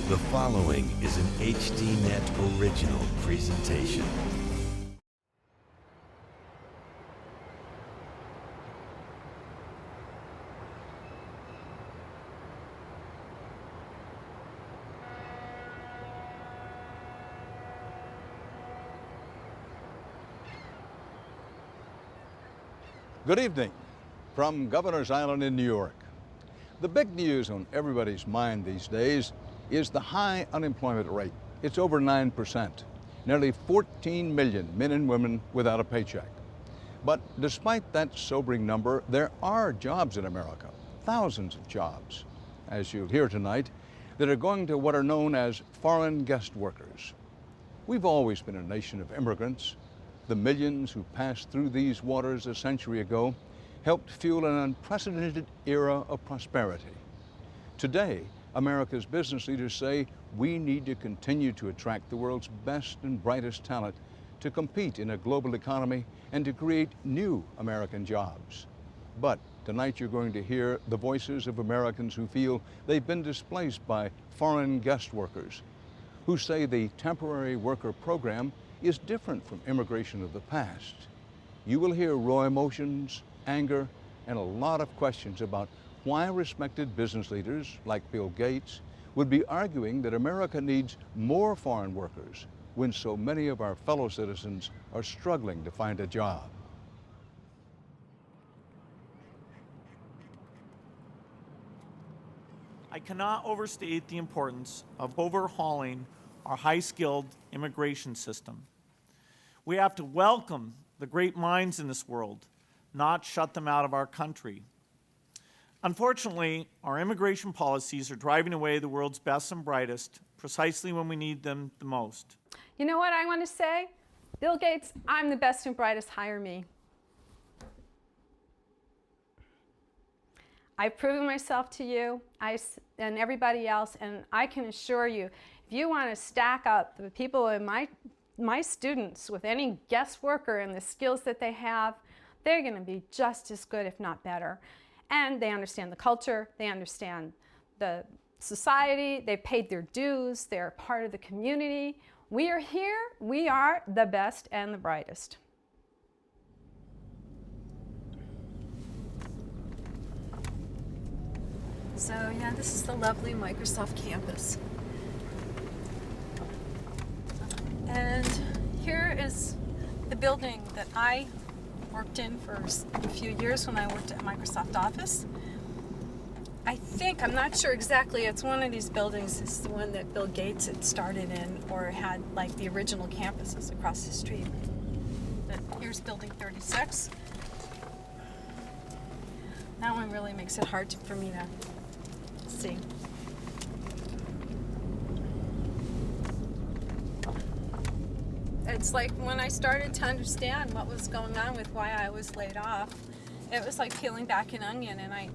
The following is an HDNet original presentation. Good evening from Governor's Island in New York. The big news on everybody's mind these days is the high unemployment rate. It's over 9%. Nearly 14 million men and women without a paycheck. But despite that sobering number, there are jobs in America, thousands of jobs, as you'll hear tonight, that are going to what are known as foreign guest workers. We've always been a nation of immigrants. The millions who passed through these waters a century ago helped fuel an unprecedented era of prosperity. Today, America's business leaders say we need to continue to attract the world's best and brightest talent to compete in a global economy and to create new American jobs. But tonight you're going to hear the voices of Americans who feel they've been displaced by foreign guest workers, who say the temporary worker program is different from immigration of the past. You will hear raw emotions, anger, and a lot of questions about why respected business leaders like Bill Gates would be arguing that America needs more foreign workers when so many of our fellow citizens are struggling to find a job. I cannot overstate the importance of overhauling our high-skilled immigration system. We have to welcome the great minds in this world, not shut them out of our country. Unfortunately, our immigration policies are driving away the world's best and brightest precisely when we need them the most. You know what I want to say? Bill Gates, I'm the best and brightest, hire me. I've proven myself to you and everybody else, and I can assure you, if you want to stack up the people in my students with any guest worker and the skills that they have, they're going to be just as good, if not better. And they understand the culture, they understand the society, they've paid their dues, they're part of the community. We are here, we are the best and the brightest. So yeah, this is the lovely Microsoft campus. And here is the building that I worked in for a few years when I worked at Microsoft Office. I'm not sure exactly, it's one of these buildings. It's the one that Bill Gates had started in or had like the original campuses across the street. But here's building 36. That one really makes it hard for me to see. It's like when I started to understand what was going on with why I was laid off, it was like peeling back an onion, and I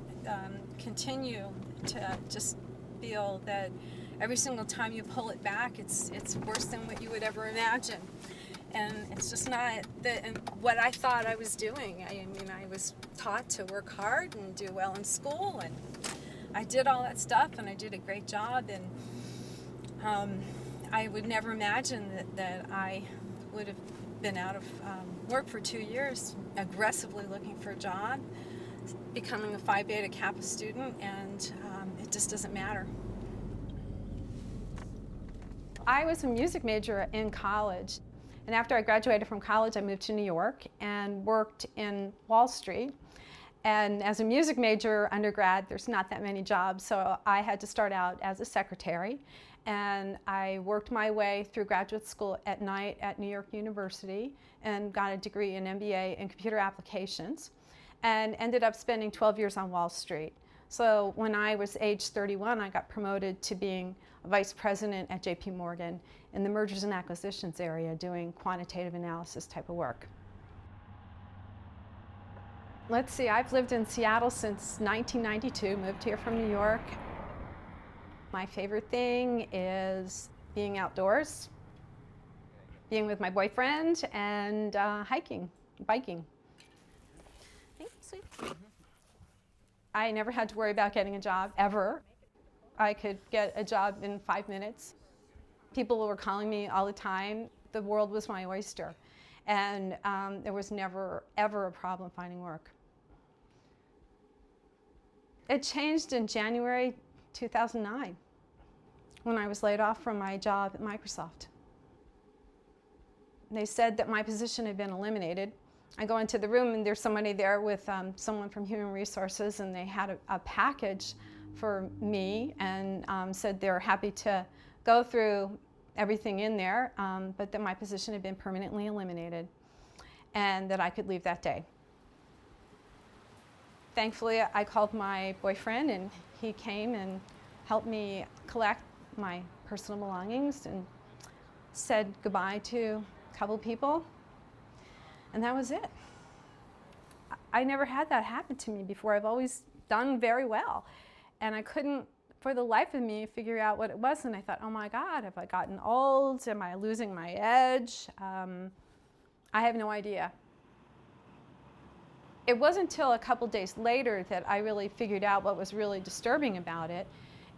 continue to just feel that every single time you pull it back, it's worse than what you would ever imagine. And it's just not what I thought I was doing. I mean, I was taught to work hard and do well in school, and I did all that stuff, and I did a great job, and I would never imagine that I would have been out of work for 2 years, aggressively looking for a job, becoming a Phi Beta Kappa student, and it just doesn't matter. I was a music major in college, and after I graduated from college, I moved to New York and worked in Wall Street. And as a music major undergrad, there's not that many jobs, so I had to start out as a secretary. And I worked my way through graduate school at night at New York University and got a degree in MBA in computer applications and ended up spending 12 years on Wall Street. So when I was age 31, I got promoted to being a vice president at JP Morgan in the mergers and acquisitions area doing quantitative analysis type of work. Let's see, I've lived in Seattle since 1992, moved here from New York. My favorite thing is being outdoors, being with my boyfriend, and hiking, biking. Thanks, sweetie. I never had to worry about getting a job, ever. I could get a job in 5 minutes. People were calling me all the time. The world was my oyster. And there was never, ever a problem finding work. It changed in January 2009 when I was laid off from my job at Microsoft. They said that my position had been eliminated. I go into the room and there's somebody there with someone from Human Resources, and they had a package for me and said they're happy to go through everything in there, but that my position had been permanently eliminated and that I could leave that day. Thankfully, I called my boyfriend and he came and helped me collect my personal belongings and said goodbye to a couple people, and that was it. I never had that happen to me before. I've always done very well, and I couldn't, for the life of me, figure out what it was, and I thought, oh my God, have I gotten old? Am I losing my edge? I have no idea. It wasn't until a couple days later that I really figured out what was really disturbing about it,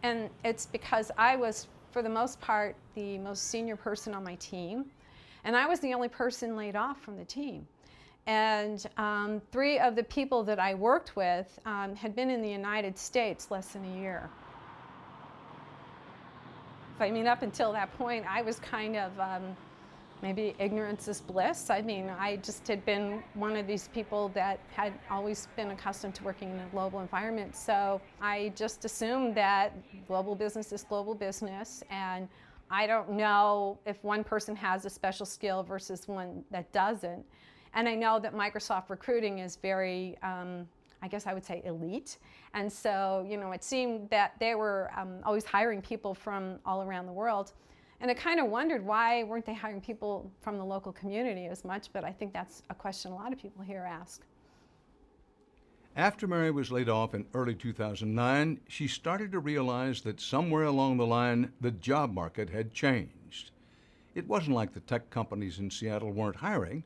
and it's because I was, for the most part, the most senior person on my team, and I was the only person laid off from the team. And 3 of the people that I worked with had been in the United States less than a year. I mean, up until that point, I was kind of maybe ignorance is bliss. I mean, I just had been one of these people that had always been accustomed to working in a global environment. So I just assumed that global business is global business, and I don't know if one person has a special skill versus one that doesn't. And I know that Microsoft recruiting is very, I guess I would say, elite. And so, you know, it seemed that they were always hiring people from all around the world. And I kind of wondered, why weren't they hiring people from the local community as much? But I think that's a question a lot of people here ask. After Mary was laid off in early 2009, she started to realize that somewhere along the line, the job market had changed. It wasn't like the tech companies in Seattle weren't hiring.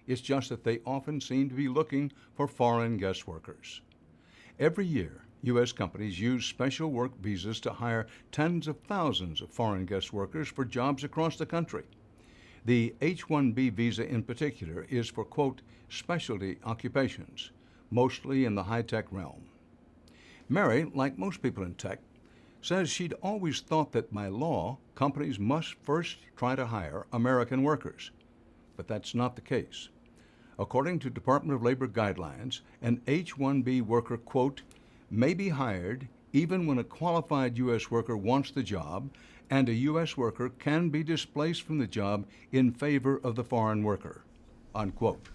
It's just that they often seemed to be looking for foreign guest workers. Every year, U.S. companies use special work visas to hire tens of thousands of foreign guest workers for jobs across the country. The H-1B visa in particular is for, quote, specialty occupations, mostly in the high-tech realm. Mary, like most people in tech, says she'd always thought that by law, companies must first try to hire American workers. But that's not the case. According to Department of Labor guidelines, an H-1B worker, quote, may be hired even when a qualified U.S. worker wants the job, and a U.S. worker can be displaced from the job in favor of the foreign worker, unquote.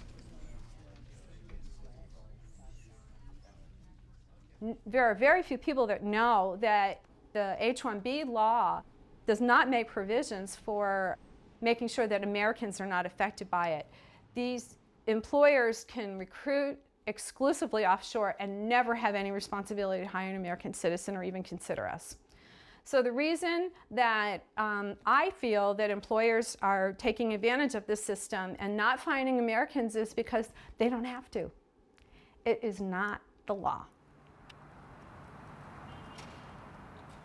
There are very few people that know that the H-1B law does not make provisions for making sure that Americans are not affected by it. These employers can recruit exclusively offshore and never have any responsibility to hire an American citizen or even consider us. So the reason that I feel that employers are taking advantage of this system and not finding Americans is because they don't have to. It is not the law.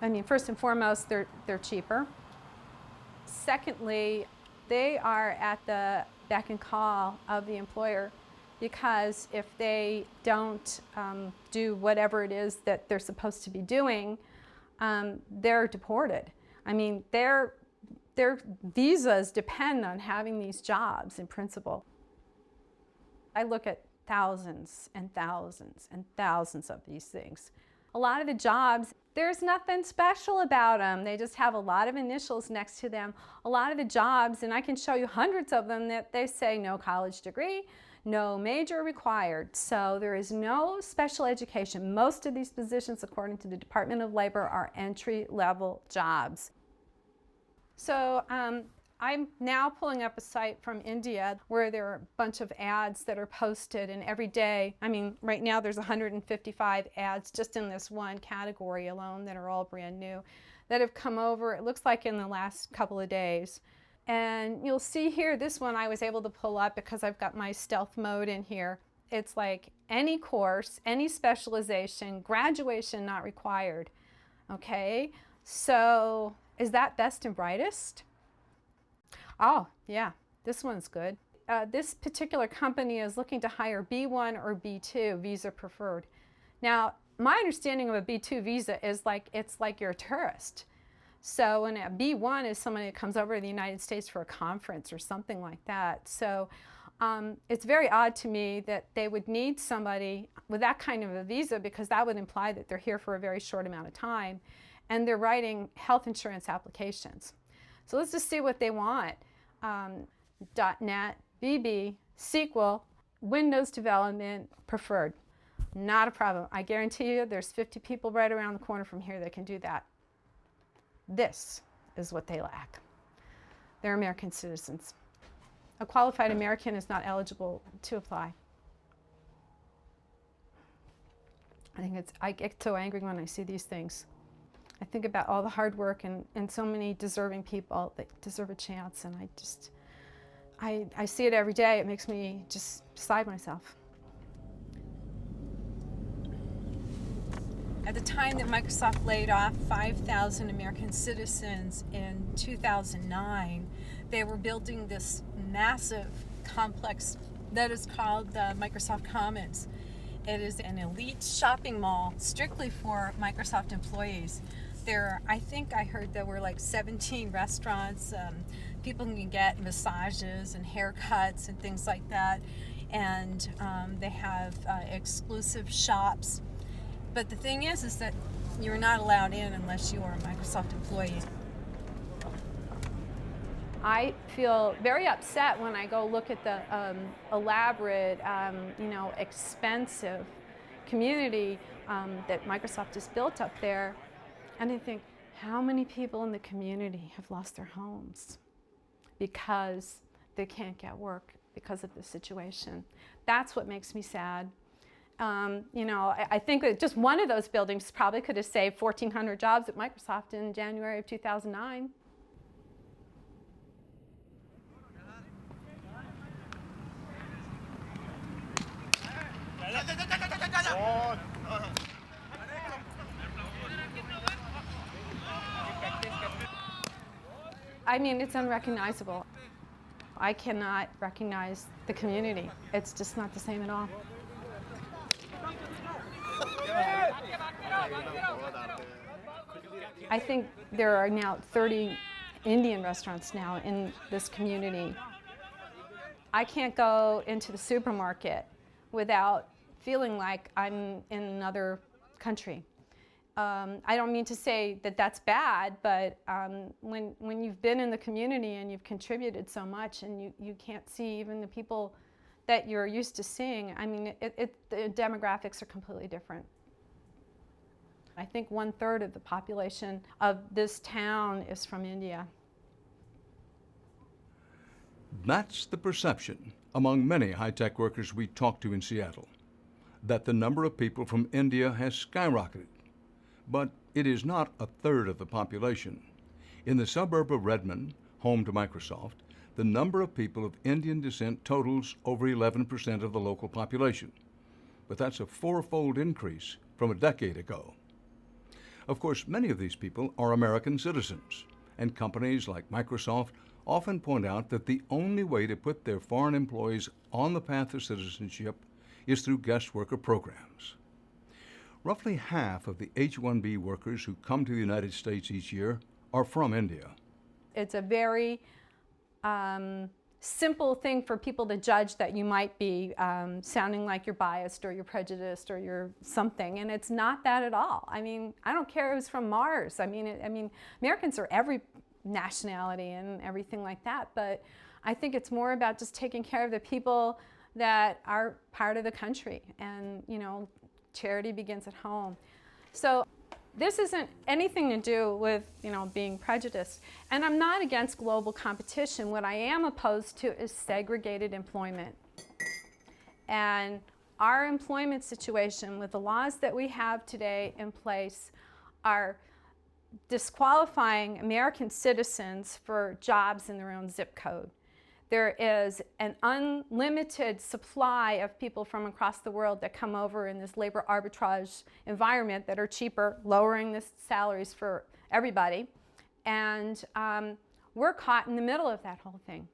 I mean, first and foremost, they're cheaper. Secondly, they are at the beck and call of the employer, because if they don't do whatever it is that they're supposed to be doing, they're deported. I mean, their visas depend on having these jobs in principle. I look at thousands and thousands and thousands of these things. A lot of the jobs, there's nothing special about them. They just have a lot of initials next to them. A lot of the jobs, and I can show you hundreds of them, that they say no college degree, no major required. So there is no special education. Most of these positions, according to the Department of Labor, are entry-level jobs. So I'm now pulling up a site from India where there are a bunch of ads that are posted, and every day, I mean, right now there's 155 ads just in this one category alone that are all brand new that have come over, it looks like in the last couple of days. And you'll see here, this one I was able to pull up because I've got my stealth mode in here. It's like any course, any specialization, graduation not required. Okay, so is that best and brightest? Oh, yeah, this one's good. This particular company is looking to hire B1 or B2, visa preferred. Now, my understanding of a B2 visa is it's like you're a tourist. So when a B1 is somebody that comes over to the United States for a conference or something like that. So it's very odd to me that they would need somebody with that kind of a visa, because that would imply that they're here for a very short amount of time and they're writing health insurance applications. So let's just see what they want. .NET, VB, SQL, Windows development, preferred. Not a problem. I guarantee you there's 50 people right around the corner from here that can do that. This is what they lack. They're American citizens. A qualified American is not eligible to apply. I get so angry when I see these things. I think about all the hard work and so many deserving people that deserve a chance, and I see it every day. It makes me just beside myself. At the time that Microsoft laid off 5,000 American citizens in 2009, they were building this massive complex that is called the Microsoft Commons. It is an elite shopping mall strictly for Microsoft employees. I think I heard there were like 17 restaurants. People can get massages and haircuts and things like that. And they have exclusive shops. But the thing is that you're not allowed in unless you are a Microsoft employee. I feel very upset when I go look at the elaborate, expensive community that Microsoft has built up there, and I think, how many people in the community have lost their homes because they can't get work because of the situation? That's what makes me sad. I think that just one of those buildings probably could have saved 1,400 jobs at Microsoft in January of 2009. I mean, it's unrecognizable. I cannot recognize the community. It's just not the same at all. I think there are now 30 Indian restaurants now in this community. I can't go into the supermarket without feeling like I'm in another country. I don't mean to say that that's bad, but when you've been in the community and you've contributed so much and you can't see even the people that you're used to seeing, I mean, the demographics are completely different. I think 1/3 of the population of this town is from India. That's the perception among many high-tech workers we talked to in Seattle, that the number of people from India has skyrocketed. But it is not 1/3 of the population. In the suburb of Redmond, home to Microsoft, the number of people of Indian descent totals over 11% of the local population. But that's a 4-fold increase from a decade ago. Of course, many of these people are American citizens, and companies like Microsoft often point out that the only way to put their foreign employees on the path of citizenship is through guest worker programs. Roughly half of the H-1B workers who come to the United States each year are from India. It's a very simple thing for people to judge that you might be sounding like you're biased or you're prejudiced or you're something, and it's not that at all. I mean, I don't care who's from Mars. I mean, Americans are every nationality and everything like that, but I think it's more about just taking care of the people that are part of the country, and charity begins at home. So this isn't anything to do with being prejudiced, and I'm not against global competition. What I am opposed to is segregated employment. And our employment situation with the laws that we have today in place are disqualifying American citizens for jobs in their own zip code. There is an unlimited supply of people from across the world that come over in this labor arbitrage environment that are cheaper, lowering the salaries for everybody. And we're caught in the middle of that whole thing.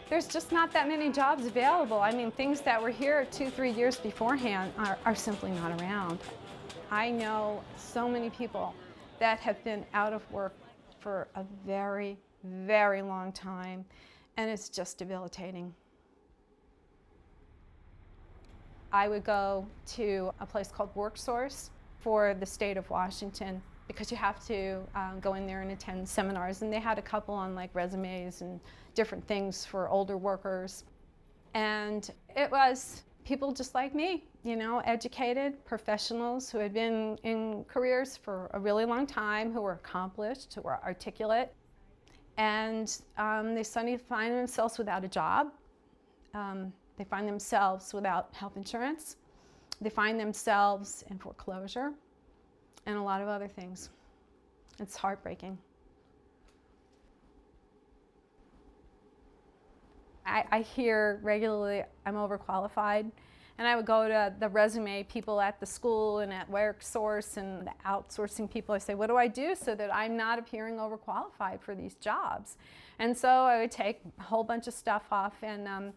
There's just not that many jobs available. I mean, things that were here 2-3 years beforehand are simply not around. I know so many people that have been out of work for a very, very long time, and it's just debilitating. I would go to a place called WorkSource for the state of Washington because you have to go in there and attend seminars, and they had a couple on like resumes and different things for older workers. And it was people just like me, you know, educated professionals who had been in careers for a really long time, who were accomplished, who were articulate, and they suddenly find themselves without a job. They find themselves without health insurance. They find themselves in foreclosure and a lot of other things. It's heartbreaking. I hear regularly I'm overqualified, and I would go to the resume people at the school and at WorkSource and the outsourcing people. I say, what do I do so that I'm not appearing overqualified for these jobs? And so I would take a whole bunch of stuff off, and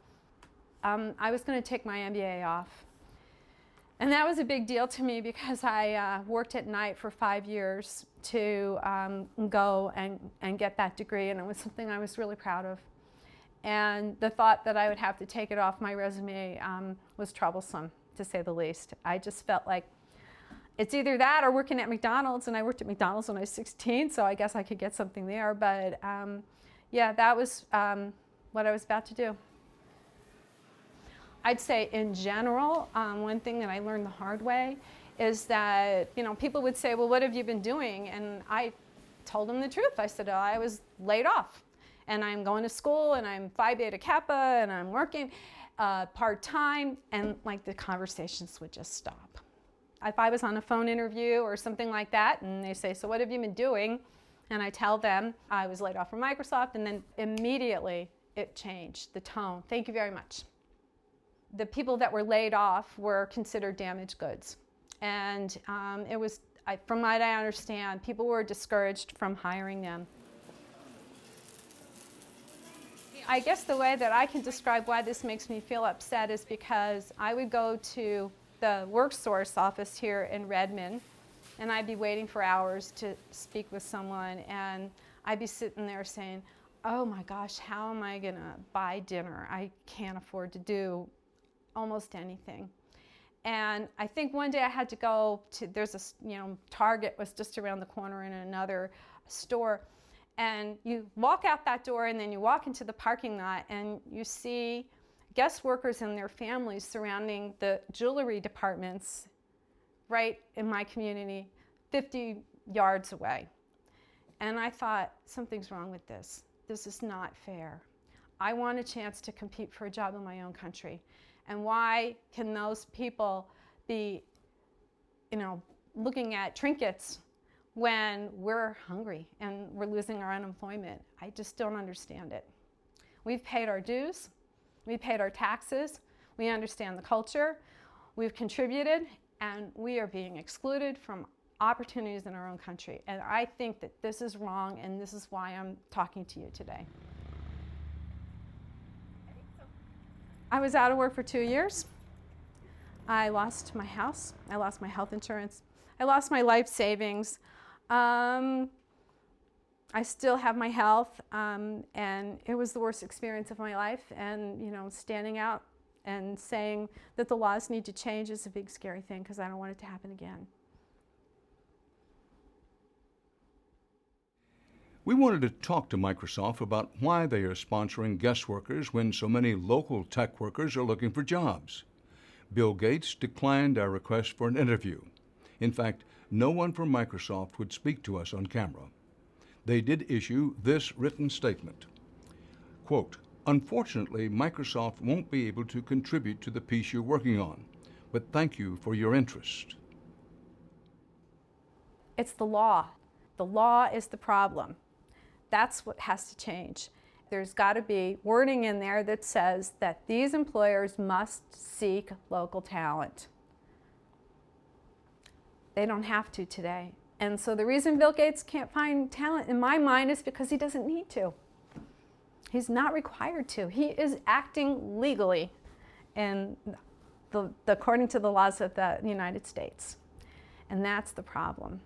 I was going to take my MBA off. And that was a big deal to me because I worked at night for 5 years to go and get that degree, and it was something I was really proud of. And the thought that I would have to take it off my resume was troublesome, to say the least. I just felt like it's either that or working at McDonald's, and I worked at McDonald's when I was 16, so I guess I could get something there. But yeah, that was what I was about to do. I'd say in general, one thing that I learned the hard way is that, you know, people would say, well, what have you been doing? And I told them the truth. I said, oh, I was laid off, and I'm going to school, and I'm Phi Beta Kappa, and I'm working part-time, and like the conversations would just stop. If I was on a phone interview or something like that, and they say, so what have you been doing? And I tell them I was laid off from Microsoft, and then immediately it changed, the tone. Thank you very much. The people that were laid off were considered damaged goods. And it was, from what I understand, people were discouraged from hiring them. I guess the way that I can describe why this makes me feel upset is because I would go to the WorkSource office here in Redmond, and I'd be waiting for hours to speak with someone, and I'd be sitting there saying, oh my gosh, how am I gonna buy dinner? I can't afford to do almost anything. And I think one day I had to go to, there's a, you know, Target was just around the corner in another store, and you walk out that door and then you walk into the parking lot and you see guest workers and their families surrounding the jewelry departments right in my community 50 yards away. And I thought, something's wrong with this. This is not fair. I want a chance to compete for a job in my own country. And why can those people be, you know, looking at trinkets when we're hungry and we're losing our unemployment? I just don't understand it. We've paid our dues, we've paid our taxes, we understand the culture, we've contributed, and we are being excluded from opportunities in our own country. And I think that this is wrong, and this is why I'm talking to you today. I was out of work for 2 years. I lost my house. I lost my health insurance. I lost my life savings. I still have my health, and it was the worst experience of my life. And, you know, standing out and saying that the laws need to change is a big, scary thing because I don't want it to happen again. We wanted to talk to Microsoft about why they are sponsoring guest workers when so many local tech workers are looking for jobs. Bill Gates declined our request for an interview. In fact, no one from Microsoft would speak to us on camera. They did issue this written statement. Quote, unfortunately, Microsoft won't be able to contribute to the piece you're working on, but thank you for your interest. It's the law. The law is the problem. That's what has to change. There's got to be wording in there that says that these employers must seek local talent. They don't have to today. And so the reason Bill Gates can't find talent, in my mind, is because he doesn't need to. He's not required to. He is acting legally according to the laws of the United States. And that's the problem.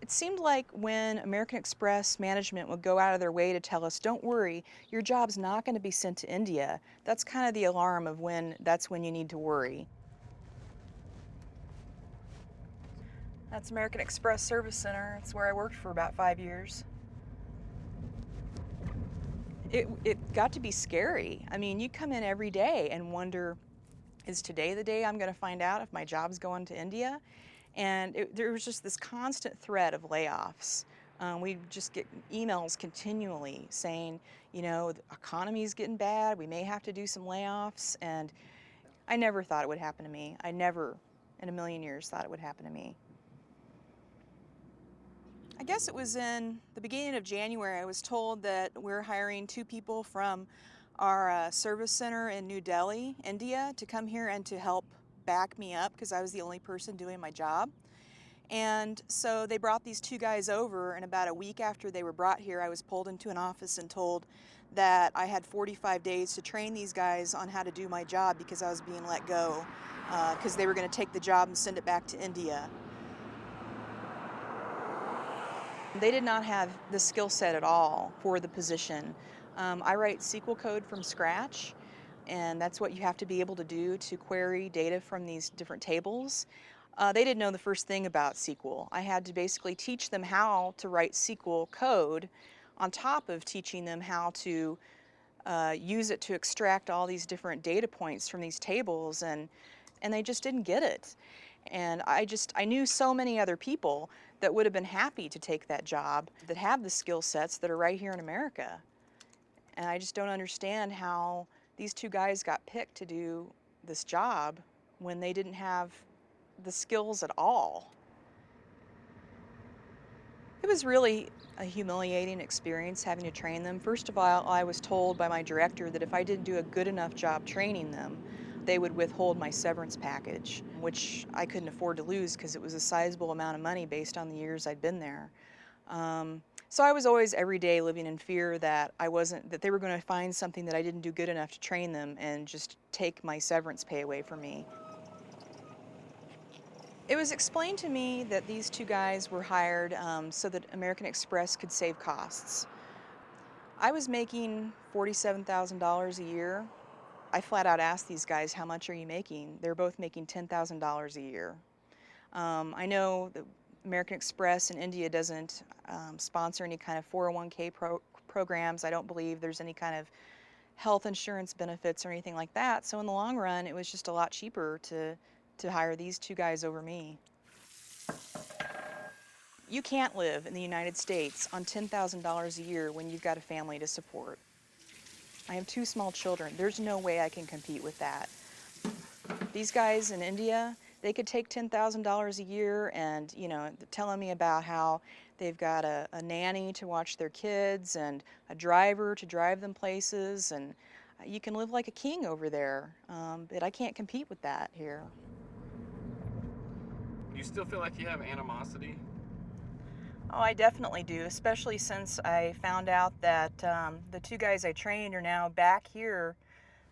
It seemed like when American Express management would go out of their way to tell us, don't worry, your job's not going to be sent to India, that's kind of the alarm of that's when you need to worry. That's American Express Service Center. It's where I worked for about 5 years. It got to be scary. I mean, you come in every day and wonder, is today the day I'm going to find out if my job's going to India? And there was just this constant threat of layoffs. We just get emails continually saying, you know, the economy's getting bad, we may have to do some layoffs. And I never thought it would happen to me. I never in a million years thought it would happen to me. I guess it was in the beginning of January, I was told that we're hiring 2 people from our service center in New Delhi, India, to come here and to help back me up because I was the only person doing my job. And so they brought these 2 guys over, and about a week after they were brought here, I was pulled into an office and told that I had 45 days to train these guys on how to do my job because I was being let go because they were going to take the job and send it back to India. They did not have the skill set at all for the position. I write SQL code from scratch, and that's what you have to be able to do to query data from these different tables. They didn't know the first thing about SQL. I had to basically teach them how to write SQL code on top of teaching them how to use it to extract all these different data points from these tables, and they just didn't get it. And I knew so many other people that would have been happy to take that job that have the skill sets that are right here in America. And I just don't understand how these 2 guys got picked to do this job when they didn't have the skills at all. It was really a humiliating experience having to train them. First of all, I was told by my director that if I didn't do a good enough job training them, they would withhold my severance package, which I couldn't afford to lose because it was a sizable amount of money based on the years I'd been there. So I was always every day living in fear that that they were going to find something that I didn't do good enough to train them and just take my severance pay away from me. It was explained to me that these 2 guys were hired so that American Express could save costs. I was making $47,000 a year. I flat out asked these guys, how much are you making? They're both making $10,000 a year. I know that American Express in India doesn't sponsor any kind of 401k programs. I don't believe there's any kind of health insurance benefits or anything like that. So in the long run, it was just a lot cheaper to hire these 2 guys over me. You can't live in the United States on $10,000 a year when you've got a family to support. I have 2 small children. There's no way I can compete with that. These guys in India, they could take $10,000 a year and, you know, telling me about how they've got a nanny to watch their kids and a driver to drive them places, and you can live like a king over there, but I can't compete with that here. Do you still feel like you have animosity? Oh, I definitely do, especially since I found out that the 2 guys I trained are now back here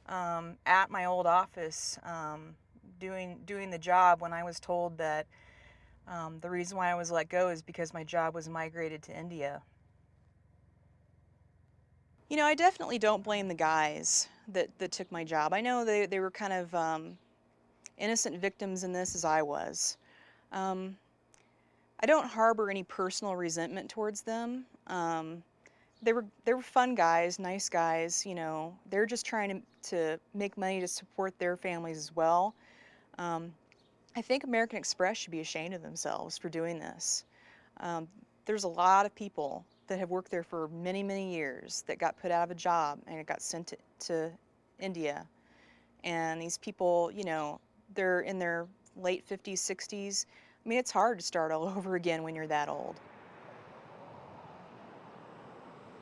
at my old office doing the job when I was told that the reason why I was let go is because my job was migrated to India. You know, I definitely don't blame the guys that took my job. I know they were kind of innocent victims in this as I was. I don't harbor any personal resentment towards them. They were fun guys, nice guys, you know. They're just trying to make money to support their families as well. I think American Express should be ashamed of themselves for doing this. There's a lot of people that have worked there for many, many years that got put out of a job and it got sent to India. And these people, you know, they're in their late 50s, 60s. I mean, it's hard to start all over again when you're that old.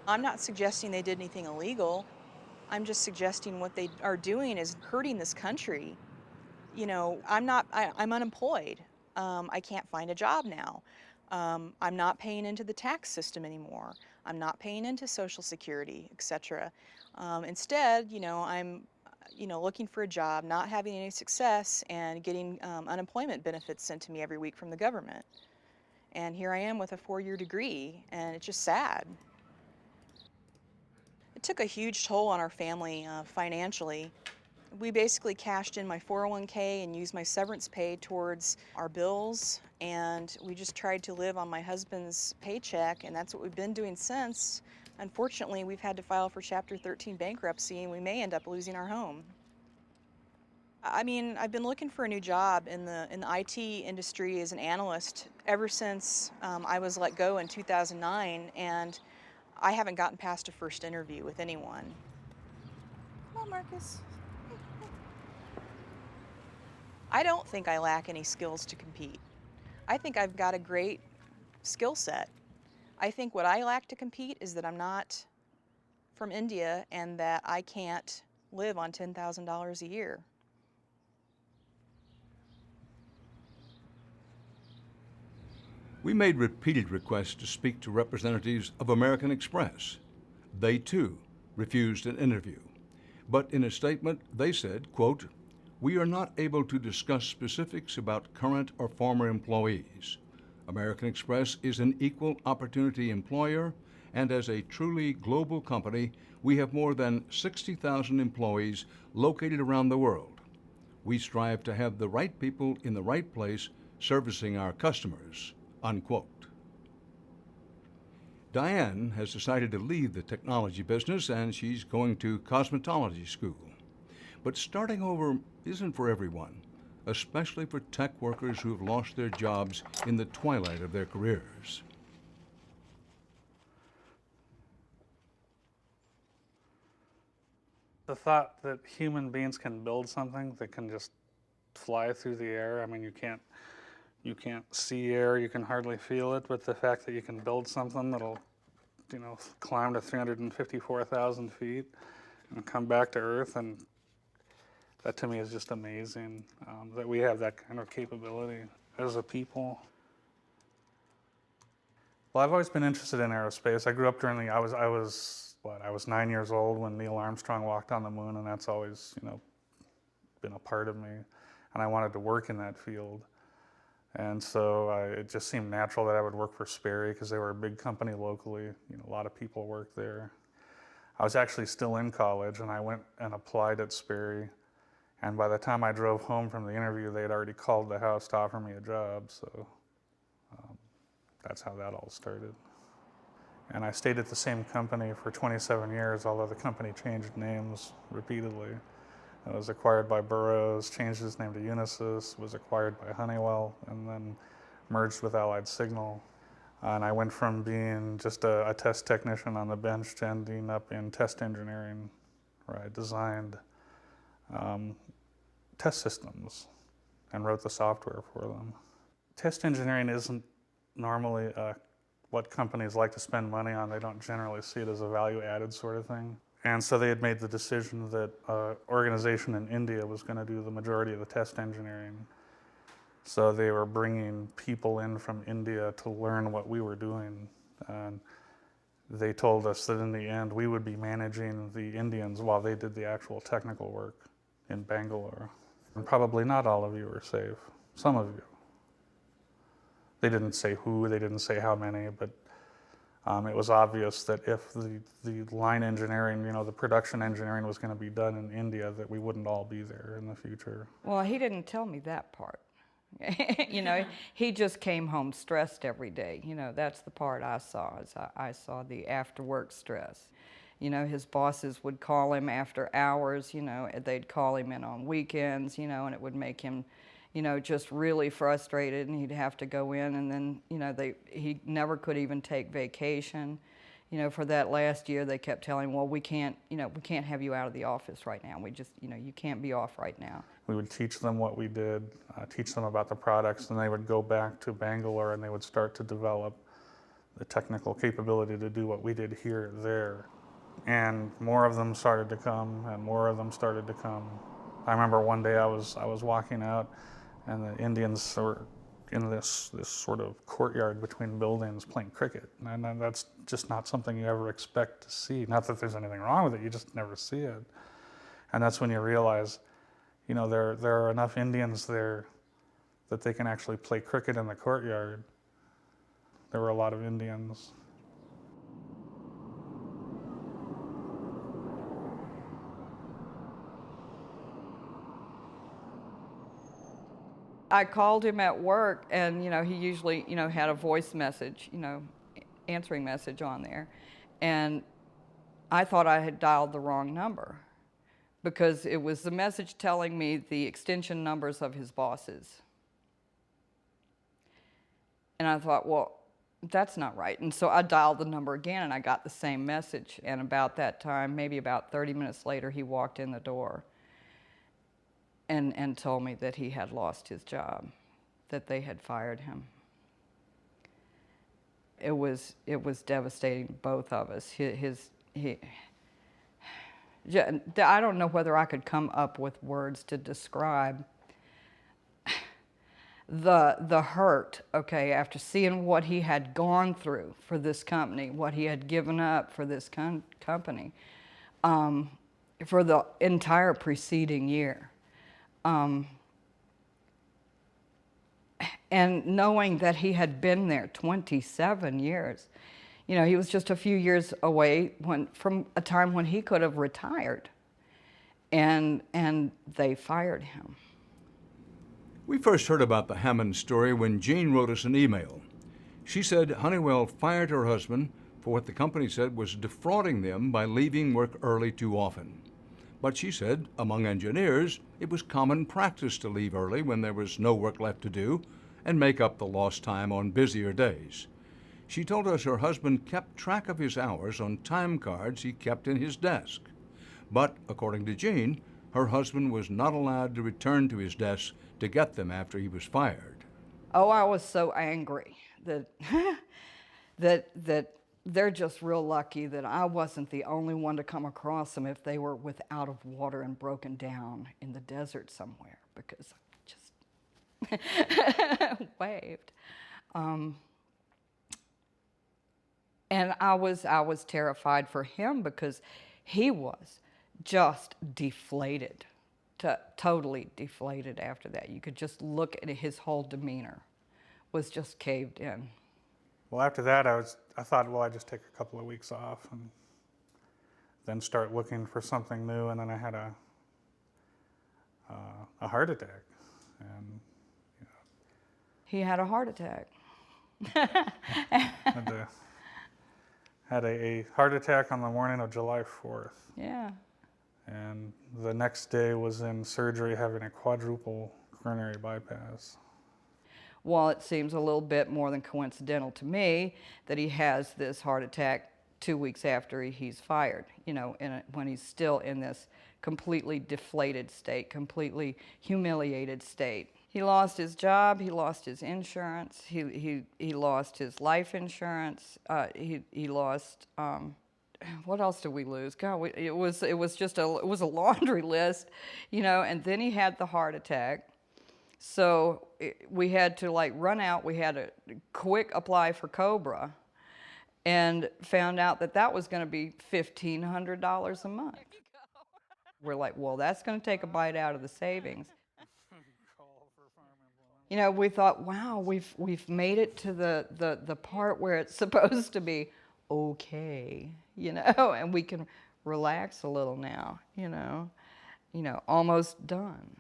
I'm not suggesting they did anything illegal. I'm just suggesting what they are doing is hurting this country. You know, I'm unemployed. I can't find a job now. I'm not paying into the tax system anymore. I'm not paying into Social Security, etc. Instead, you know, I'm, you know, looking for a job, not having any success, and getting unemployment benefits sent to me every week from the government. And here I am with a 4-year degree, and it's just sad. It took a huge toll on our family financially. We basically cashed in my 401k and used my severance pay towards our bills, and we just tried to live on my husband's paycheck, and that's what we've been doing since. Unfortunately, we've had to file for Chapter 13 bankruptcy, and we may end up losing our home. I mean, I've been looking for a new job in the IT industry as an analyst ever since I was let go in 2009, and I haven't gotten past a first interview with anyone. Come on, Marcus. I don't think I lack any skills to compete. I think I've got a great skill set. I think what I lack to compete is that I'm not from India and that I can't live on $10,000 a year. We made repeated requests to speak to representatives of American Express. They, too, refused an interview. But in a statement, they said, quote, "We are not able to discuss specifics about current or former employees. American Express is an equal opportunity employer, and as a truly global company, we have more than 60,000 employees located around the world. We strive to have the right people in the right place servicing our customers," unquote. Diane has decided to leave the technology business, and she's going to cosmetology school. But starting over isn't for everyone, especially for tech workers who have lost their jobs in the twilight of their careers. The thought that human beings can build something that can just fly through the air, I mean, you can't see air, you can hardly feel it, but the fact that you can build something that'll, you know, climb to 354,000 feet and come back to Earth, and that to me is just amazing, that we have that kind of capability as a people. Well, I've always been interested in aerospace. I grew up during I was 9 years old when Neil Armstrong walked on the moon, and that's always, you know, been a part of me. And I wanted to work in that field. And so it just seemed natural that I would work for Sperry because they were a big company locally. You know, a lot of people worked there. I was actually still in college, and I went and applied at Sperry. And by the time I drove home from the interview, they had already called the house to offer me a job. So that's how that all started. And I stayed at the same company for 27 years, although the company changed names repeatedly. It was acquired by Burroughs, changed its name to Unisys, was acquired by Honeywell, and then merged with Allied Signal. And I went from being just a test technician on the bench to ending up in test engineering, where I designed test systems and wrote the software for them. Test engineering isn't normally what companies like to spend money on. They don't generally see it as a value-added sort of thing. And so they had made the decision that an organization in India was going to do the majority of the test engineering. So they were bringing people in from India to learn what we were doing. And they told us that in the end, we would be managing the Indians while they did the actual technical work in Bangalore. And probably not all of you are safe, some of you. They didn't say who, they didn't say how many, but It was obvious that if the line engineering, the production engineering was going to be done in India, that we wouldn't all be there in the future. Well, he didn't tell me that part. He just came home stressed every day. That's the part I saw. I saw the after work stress. His bosses would call him after hours, they'd call him in on weekends, and it would make him, just really frustrated, and he'd have to go in, and then, he never could even take vacation. For that last year, they kept telling him, well, we can't have you out of the office right now. We just, you can't be off right now. We would teach them what we did, teach them about the products, and they would go back to Bangalore and they would start to develop the technical capability to do what we did here, there. And more of them started to come, and more of them started to come. I remember one day I was walking out, and the Indians were in this sort of courtyard between buildings playing cricket. And that's just not something you ever expect to see. Not that there's anything wrong with it, you just never see it. And that's when you realize, there are enough Indians there that they can actually play cricket in the courtyard. There were a lot of Indians. I called him at work, and he usually had a voice message, answering message on there, and I thought I had dialed the wrong number because it was the message telling me the extension numbers of his bosses. And I thought, well, that's not right. And so I dialed the number again, and I got the same message. And about that time, maybe about 30 minutes later, he walked in the door and told me that he had lost his job, that they had fired him. It was devastating to both of us. I don't know whether I could come up with words to describe the hurt, after seeing what he had gone through for this company, what he had given up for this company, for the entire preceding year. And knowing that he had been there 27 years, he was just a few years away from a time when he could have retired, and they fired him. We first heard about the Hammond story when Jean wrote us an email. She said Honeywell fired her husband for what the company said was defrauding them by leaving work early too often. But she said, among engineers, it was common practice to leave early when there was no work left to do and make up the lost time on busier days. She told us her husband kept track of his hours on time cards he kept in his desk. But, according to Jean, her husband was not allowed to return to his desk to get them after he was fired. Oh, I was so angry that that they're just real lucky that I wasn't the only one to come across them if they were out of water and broken down in the desert somewhere, because I just waved. And I was terrified for him because he was just deflated, totally deflated after that. You could just look at his whole demeanor was just caved in. Well, after that, I thought, well, I'd just take a couple of weeks off and then start looking for something new. And then I had a heart attack, and he had a heart attack. Had a heart attack on the morning of July 4th. Yeah. And the next day was in surgery having a quadruple coronary bypass. Well, it seems a little bit more than coincidental to me that he has this heart attack 2 weeks after he's fired, when he's still in this completely deflated state, completely humiliated state. He lost his job, he lost his insurance, he lost his life insurance, he lost, what else did we lose? God, it was a laundry list, and then he had the heart attack. So we had to run out, we had to quick apply for COBRA, and found out that was going to be $1,500 a month. We're like, well, that's going to take a bite out of the savings. We thought, wow, we've made it to the part where it's supposed to be okay, you know, and we can relax a little now, you know, almost done.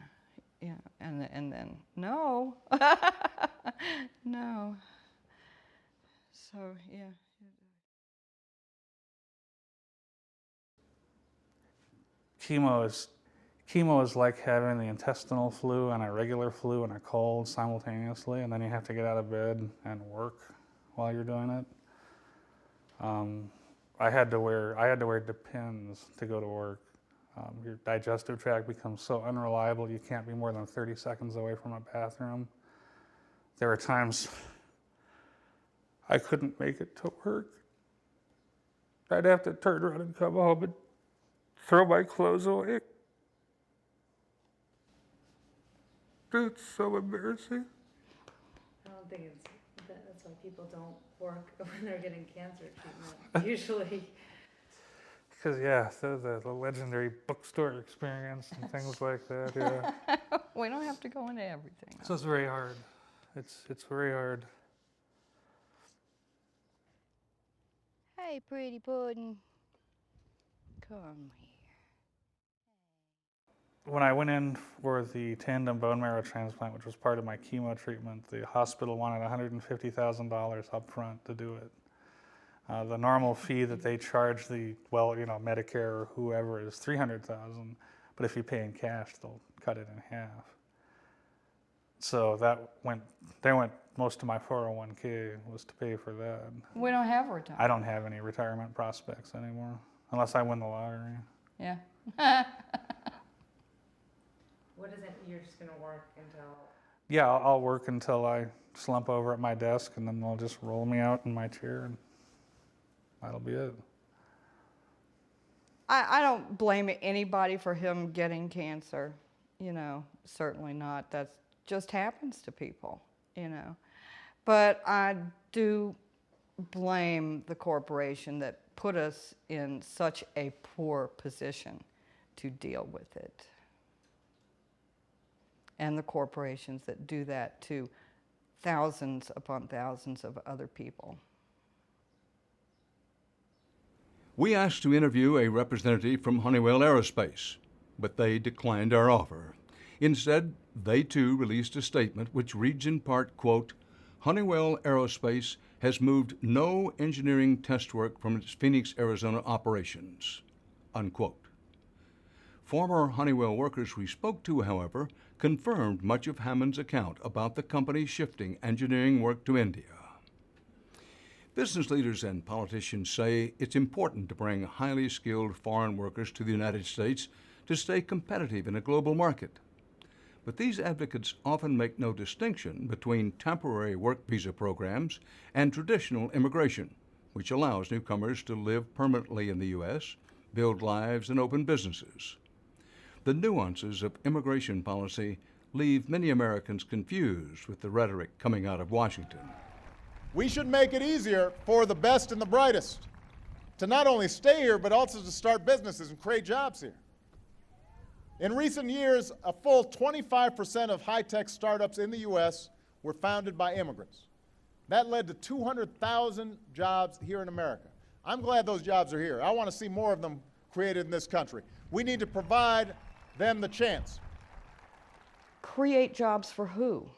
Yeah, and then no, no. So yeah. Chemo is like having the intestinal flu and a regular flu and a cold simultaneously, and then you have to get out of bed and work while you're doing it. I had to wear Depends to go to work. Your digestive tract becomes so unreliable you can't be more than 30 seconds away from a bathroom. There were times I couldn't make it to work. I'd have to turn around and come home and throw my clothes away. It's so embarrassing. I don't think that's why people don't work when they're getting cancer treatment, usually. Because, yeah, the legendary bookstore experience and things like that, yeah. We don't have to go into everything. So it's very hard. It's very hard. Hey, pretty pudding. Come here. When I went in for the tandem bone marrow transplant, which was part of my chemo treatment, the hospital wanted $150,000 up front to do it. The normal fee that they charge Medicare or whoever is $300,000, but if you pay in cash, they'll cut it in half. So most of my 401k was to pay for that. We don't have retirement. I don't have any retirement prospects anymore, unless I win the lottery. Yeah. What is it, you're just gonna work until? Yeah, I'll work until I slump over at my desk, and then they'll just roll me out in my chair, and that'll be it. I don't blame anybody for him getting cancer, certainly not. That just happens to people, But I do blame the corporation that put us in such a poor position to deal with it. And the corporations that do that to thousands upon thousands of other people. We asked to interview a representative from Honeywell Aerospace, but they declined our offer. Instead, they too released a statement which reads in part, quote, Honeywell Aerospace has moved no engineering test work from its Phoenix, Arizona operations, unquote. Former Honeywell workers we spoke to, however, confirmed much of Hammond's account about the company shifting engineering work to India. Business leaders and politicians say it's important to bring highly skilled foreign workers to the United States to stay competitive in a global market. But these advocates often make no distinction between temporary work visa programs and traditional immigration, which allows newcomers to live permanently in the U.S., build lives, and open businesses. The nuances of immigration policy leave many Americans confused with the rhetoric coming out of Washington. We should make it easier for the best and the brightest to not only stay here, but also to start businesses and create jobs here. In recent years, a full 25% of high-tech startups in the U.S. were founded by immigrants. That led to 200,000 jobs here in America. I'm glad those jobs are here. I want to see more of them created in this country. We need to provide them the chance. Create jobs for who?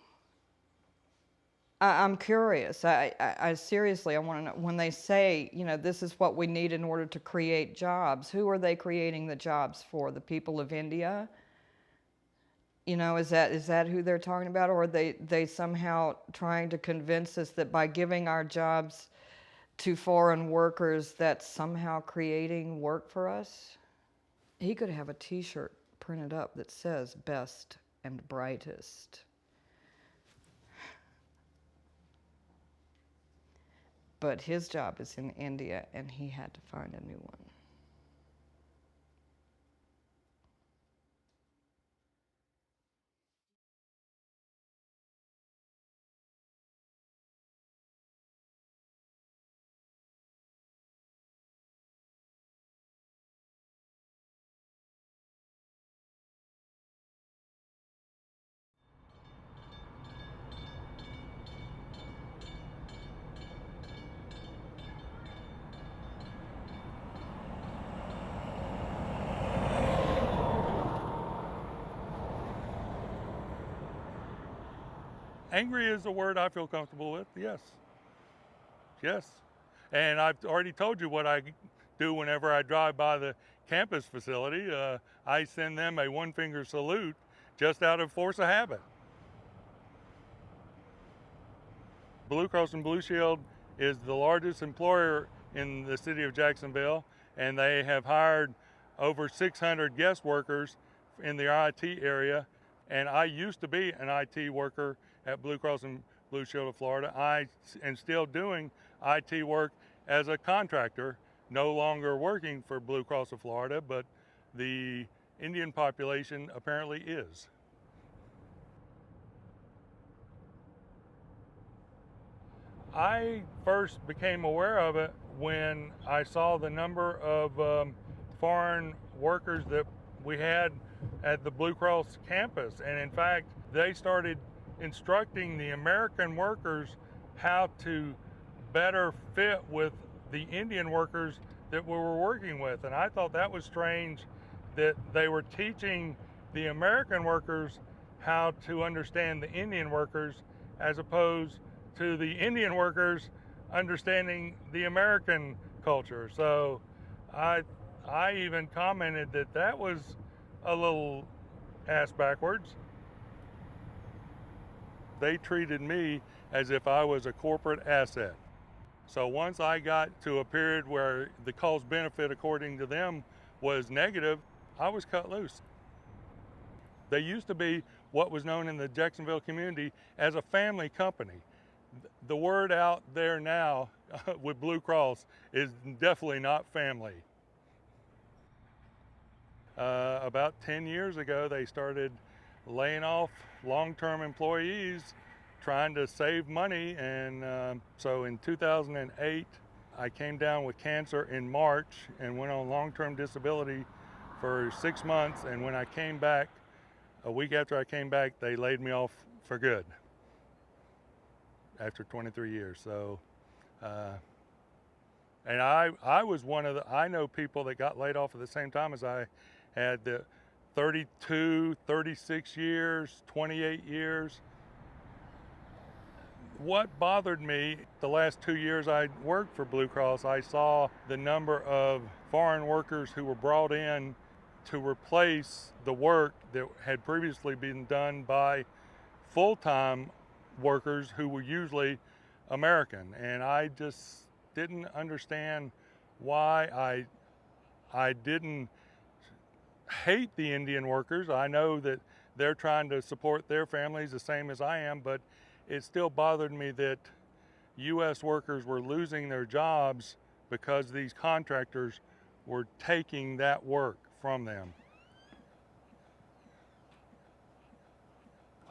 I'm curious. I seriously, I want to know, when they say, this is what we need in order to create jobs, who are they creating the jobs for? The people of India? Is that who they're talking about? Or are they somehow trying to convince us that by giving our jobs to foreign workers, that's somehow creating work for us? He could have a t-shirt printed up that says best and brightest. But his job is in India, and he had to find a new one. Angry is a word I feel comfortable with, yes. Yes. And I've already told you what I do whenever I drive by the campus facility. I send them a one-finger salute just out of force of habit. Blue Cross and Blue Shield is the largest employer in the city of Jacksonville, and they have hired over 600 guest workers in the IT area. And I used to be an IT worker at Blue Cross and Blue Shield of Florida. I am still doing IT work as a contractor, no longer working for Blue Cross of Florida, but the Indian population apparently is. I first became aware of it when I saw the number of foreign workers that we had at the Blue Cross campus. And in fact, they started instructing the American workers how to better fit with the Indian workers that we were working with. And I thought that was strange that they were teaching the American workers how to understand the Indian workers as opposed to the Indian workers understanding the American culture. So I even commented that that was a little ass backwards. They treated me as if I was a corporate asset. So once I got to a period where the cost benefit according to them was negative, I was cut loose. They used to be what was known in the Jacksonville community as a family company. The word out there now with Blue Cross is definitely not family. About 10 years ago, they started laying off long-term employees, trying to save money. And so in 2008, I came down with cancer in March and went on long-term disability for 6 months. And when I came back, a week after I came back, they laid me off for good after 23 years. So, and I was one of the, I know people that got laid off at the same time as I had, the 32, 36 years, 28 years. What bothered me the last 2 years I worked for Blue Cross, I saw the number of foreign workers who were brought in to replace the work that had previously been done by full-time workers who were usually American. And I just didn't understand why I didn't hate the Indian workers. I know that they're trying to support their families the same as I am, but it still bothered me that U.S. workers were losing their jobs because these contractors were taking that work from them.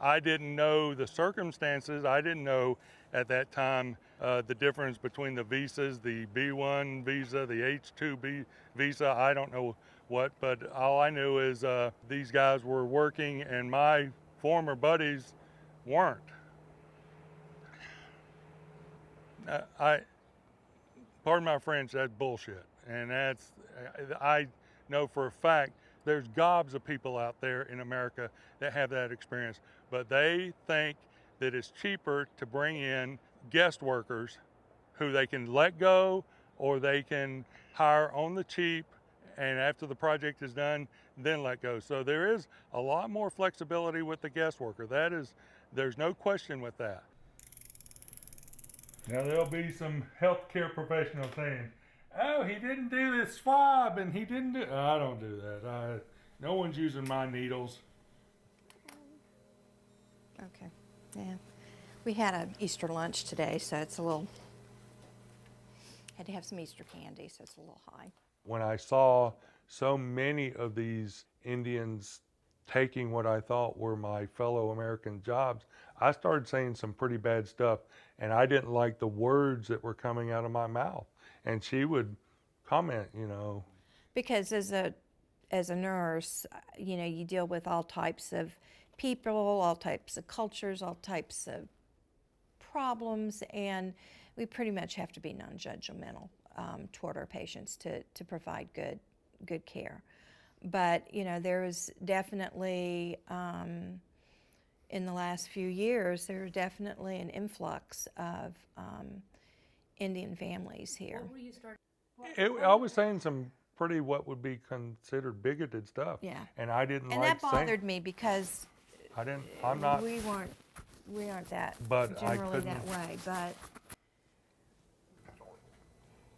I didn't know the circumstances. I didn't know at that time the difference between the visas, the B1 visa, the H2B visa. I don't know what, but all I knew is these guys were working and my former buddies weren't. Pardon my French, that's bullshit. And that's, I know for a fact there's gobs of people out there in America that have that experience, but they think that it's cheaper to bring in guest workers who they can let go or they can hire on the cheap, and after the project is done, then let go. So there is a lot more flexibility with the guest worker. That is, there's no question with that. Now there'll be some healthcare professionals saying, oh, he didn't do this swab and he didn't do, I don't do that. No one's using my needles. Okay, yeah. We had an Easter lunch today, so it's a little, had to have some Easter candy, so it's a little high. When I saw so many of these Indians taking what I thought were my fellow American jobs, I started saying some pretty bad stuff, and I didn't like the words that were coming out of my mouth. And she would comment, you know. Because as a nurse, you know, you deal with all types of people, all types of cultures, all types of problems, and we pretty much have to be non-judgmental toward our patients to provide good care. But, you know, there was definitely, in the last few years, there's definitely an influx of Indian families here. I was saying some pretty what would be considered bigoted stuff. Yeah. And I didn't And like that bothered me because I'm not. We aren't that But I generally that couldn't- way. But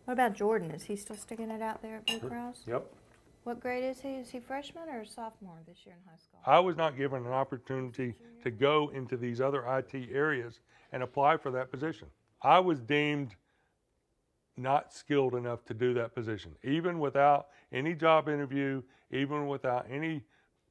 what about Jordan? Is he still sticking it out there at Blue Cross? Yep. What grade is he? Is he freshman or sophomore this year in high school? I was not given an opportunity to go into these other IT areas and apply for that position. I was deemed not skilled enough to do that position, even without any job interview, even without any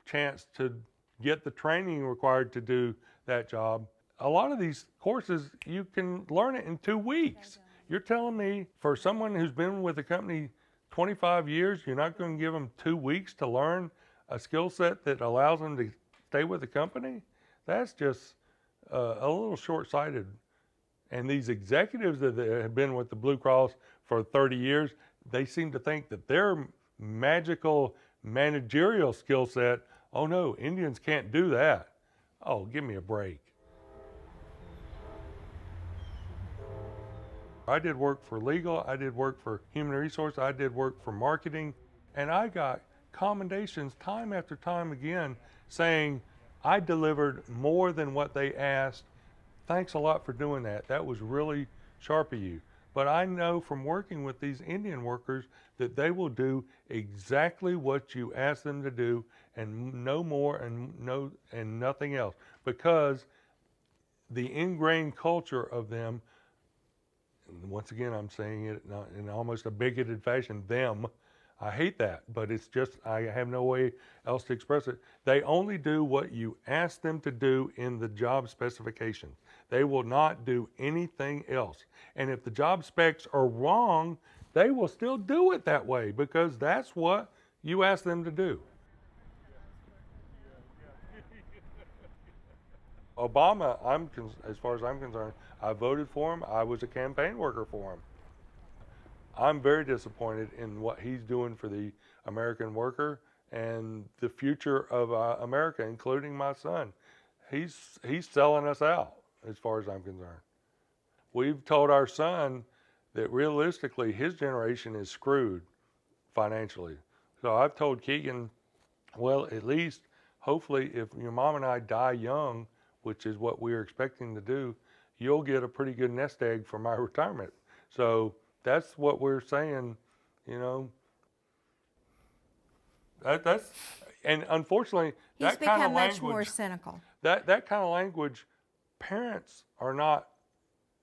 chance to get the training required to do that job. A lot of these courses, you can learn it in 2 weeks. You're telling me for someone who's been with the company 25 years, you're not going to give them 2 weeks to learn a skill set that allows them to stay with the company? That's just a little short-sighted. And these executives that have been with the Blue Cross for 30 years, they seem to think that their magical managerial skill set, oh no, Indians can't do that. Oh, give me a break. I did work for legal, I did work for human resource, I did work for marketing, and I got commendations time after time again saying I delivered more than what they asked. Thanks a lot for doing that. That was really sharp of you. But I know from working with these Indian workers that they will do exactly what you ask them to do and no more and nothing else, because the ingrained culture of them, once again I'm saying it in almost a bigoted fashion, them, I hate that, but it's just, I have no way else to express it. They only do what you ask them to do in the job specifications. They will not do anything else. And if the job specs are wrong, they will still do it that way because that's what you ask them to do. Obama, as far as I'm concerned, I voted for him. I was a campaign worker for him. I'm very disappointed in what he's doing for the American worker and the future of America, including my son. He's selling us out as far as I'm concerned. We've told our son that realistically his generation is screwed financially. So I've told Keegan, well, at least hopefully if your mom and I die young, which is what we're expecting to do, you'll get a pretty good nest egg for my retirement. So that's what we're saying, you know. That's, and unfortunately, He's that kind of become language, much more cynical. That kind of language, parents are not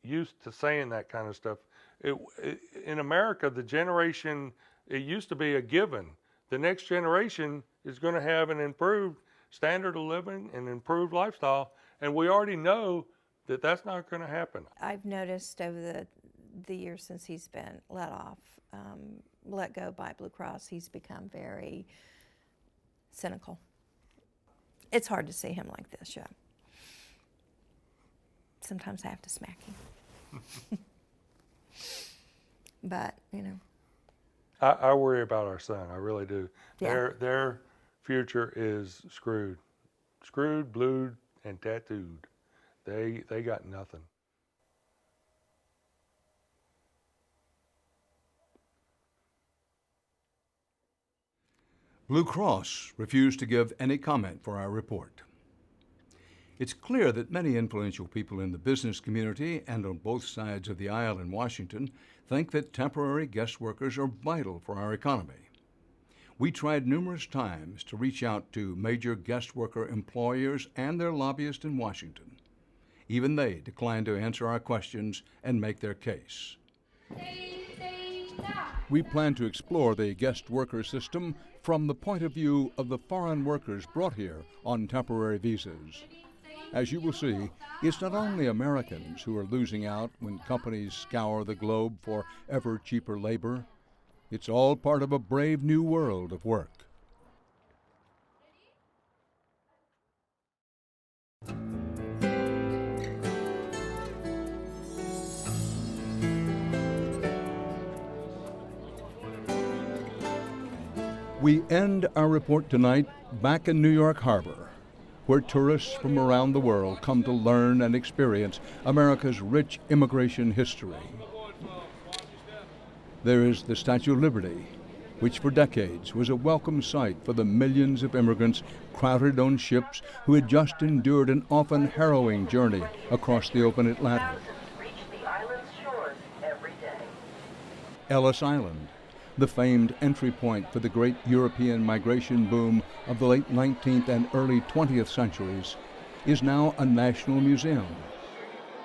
used to saying that kind of stuff. In America, the generation, it used to be a given. The next generation is going to have an improved standard of living and improved lifestyle, and we already know that that's not going to happen. I've noticed over the years since he's been let go by Blue Cross, he's become very cynical. It's hard to see him like this, yeah. Sometimes I have to smack him. But, you know. I worry about our son, I really do. Yeah. Their future is screwed. Screwed, blued, and tattooed. They got nothing. Blue Cross refused to give any comment for our report. It's clear that many influential people in the business community and on both sides of the aisle in Washington think that temporary guest workers are vital for our economy. We tried numerous times to reach out to major guest worker employers and their lobbyists in Washington. Even they declined to answer our questions and make their case. We plan to explore the guest worker system from the point of view of the foreign workers brought here on temporary visas. As you will see, it's not only Americans who are losing out when companies scour the globe for ever cheaper labor. It's all part of a brave new world of work. We end our report tonight back in New York Harbor, where tourists from around the world come to learn and experience America's rich immigration history. There is the Statue of Liberty, which for decades was a welcome sight for the millions of immigrants crowded on ships who had just endured an often harrowing journey across the open Atlantic. Ellis Island, the famed entry point for the great European migration boom of the late 19th and early 20th centuries, is now a national museum.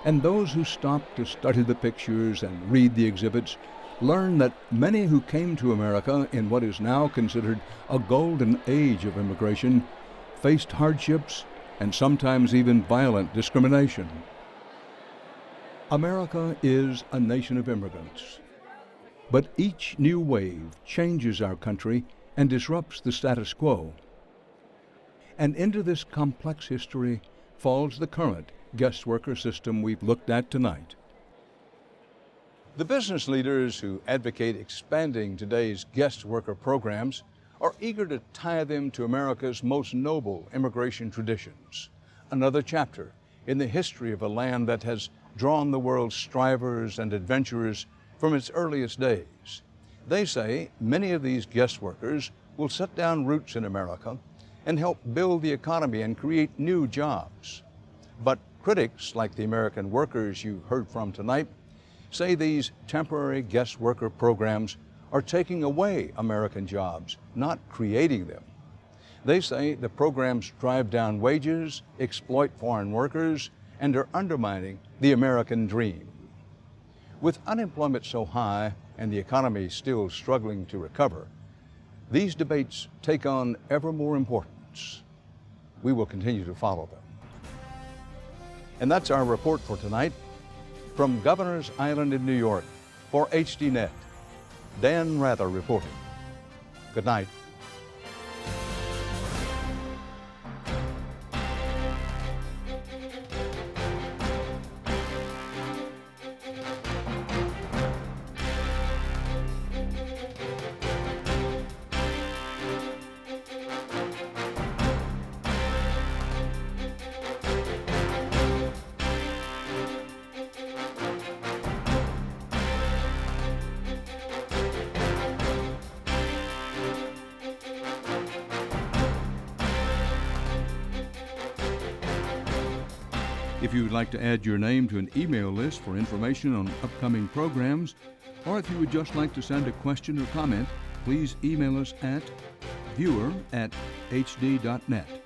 And those who stop to study the pictures and read the exhibits learn that many who came to America in what is now considered a golden age of immigration faced hardships and sometimes even violent discrimination. America is a nation of immigrants. But each new wave changes our country and disrupts the status quo. And into this complex history falls the current guest worker system we've looked at tonight. The business leaders who advocate expanding today's guest worker programs are eager to tie them to America's most noble immigration traditions, another chapter in the history of a land that has drawn the world's strivers and adventurers from its earliest days. They say many of these guest workers will set down roots in America and help build the economy and create new jobs. But critics, like the American workers you heard from tonight, say these temporary guest worker programs are taking away American jobs, not creating them. They say the programs drive down wages, exploit foreign workers, and are undermining the American dream. With unemployment so high and the economy still struggling to recover, these debates take on ever more importance. We will continue to follow them. And that's our report for tonight. From Governor's Island in New York, for HDNet, Dan Rather reporting. Good night. If you would like to add your name to an email list for information on upcoming programs, or if you would just like to send a question or comment, please email us at viewer@hd.net.